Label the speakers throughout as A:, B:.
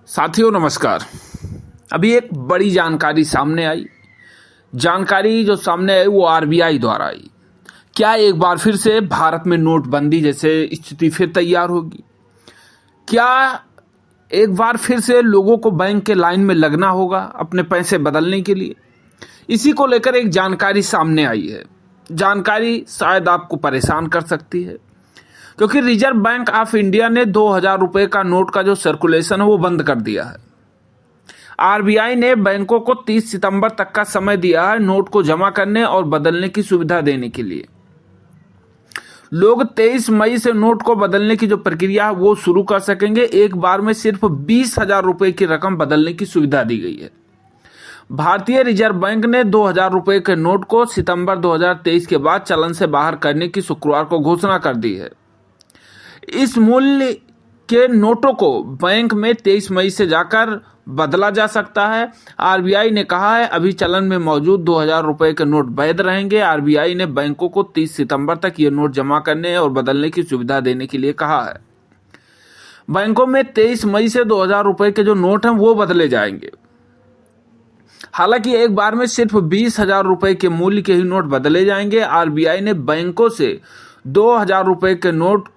A: साथियों नमस्कार। अभी एक बड़ी जानकारी सामने आई। जानकारी जो सामने आई वो आरबीआई द्वारा आई। क्या एक बार फिर से भारत में नोटबंदी जैसे स्थिति फिर तैयार होगी? क्या एक बार फिर से लोगों को बैंक के लाइन में लगना होगा अपने पैसे बदलने के लिए? इसी को लेकर एक जानकारी सामने आई है। जानकारी शायद आपको परेशान कर सकती है, क्योंकि रिजर्व बैंक ऑफ इंडिया ने 2000 रुपए का नोट का जो सर्कुलेशन है वो बंद कर दिया है। आरबीआई ने बैंकों को 30 सितंबर तक का समय दिया है नोट को जमा करने और बदलने की सुविधा देने के लिए। लोग 23 मई से नोट को बदलने की जो प्रक्रिया है वो शुरू कर सकेंगे। एक बार में सिर्फ 20,000 रुपए की रकम बदलने की सुविधा दी गई है। भारतीय रिजर्व बैंक ने 2000 रुपए के नोट को सितंबर 2023 के बाद चलन से बाहर करने की शुक्रवार को घोषणा कर दी है। इस मूल्य के नोटों को बैंक में 23 मई से जाकर बदला जा सकता है। आरबीआई ने कहा है अभी चलन में मौजूद 2000 रुपए के नोट वैध रहेंगे। आरबीआई ने बैंकों को 30 सितंबर तक ये नोट जमा करने और बदलने की सुविधा देने के लिए कहा है। बैंकों में 23 मई से 2000 रुपए के जो नोट हैं वो बदले जाएंगे। हालांकि एक बार में सिर्फ 20,000 रुपए के मूल्य के ही नोट बदले जाएंगे। आरबीआई ने बैंकों से 2000 रुपए के नोट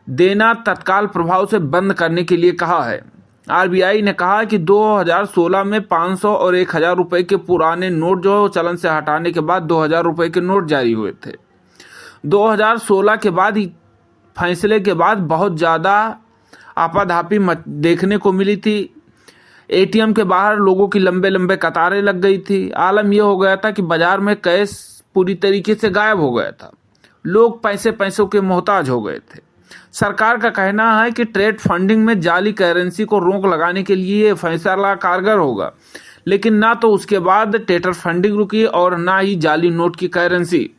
A: देना तत्काल प्रभाव से बंद करने के लिए कहा है। आरबीआई ने कहा कि 2016 में 500 और 1000 रुपए के पुराने नोट जो चलन से हटाने के बाद 2000 रुपए के नोट जारी हुए थे। 2016 के बाद ही फैसले के बाद बहुत ज़्यादा आपाधापी देखने को मिली थी। एटीएम के बाहर लोगों की लंबे लंबे कतारें लग गई थी। आलम यह हो गया था कि बाजार में कैश पूरी तरीके से गायब हो गया था। लोग पैसों के मोहताज हो गए थे। सरकार का कहना है कि ट्रेड फंडिंग में जाली करेंसी को रोक लगाने के लिए यह फैसला कारगर होगा, लेकिन ना तो उसके बाद टेटर फंडिंग रुकी और ना ही जाली नोट की करेंसी।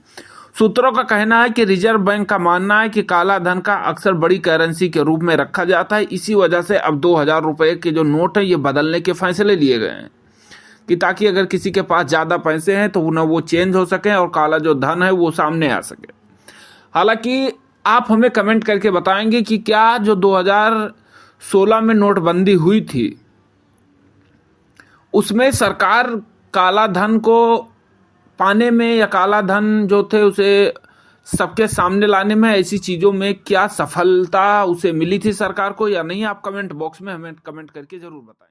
A: सूत्रों का कहना है कि रिजर्व बैंक का मानना है कि काला धन का अक्सर बड़ी करेंसी के रूप में रखा जाता है। इसी वजह से अब 2000 रुपए के जो नोट है ये बदलने के फैसले लिए गए हैं कि ताकि अगर किसी के पास ज़्यादा पैसे हैं तो ना वो चेंज हो सके और काला जो धन है वो सामने आ सके। हालांकि आप हमें कमेंट करके बताएंगे कि क्या जो 2016 में नोटबंदी हुई थी उसमें सरकार काला धन को पाने में या काला धन जो थे उसे सबके सामने लाने में, ऐसी चीज़ों में क्या सफलता उसे मिली थी सरकार को या नहीं? आप कमेंट बॉक्स में हमें कमेंट करके ज़रूर बताएं।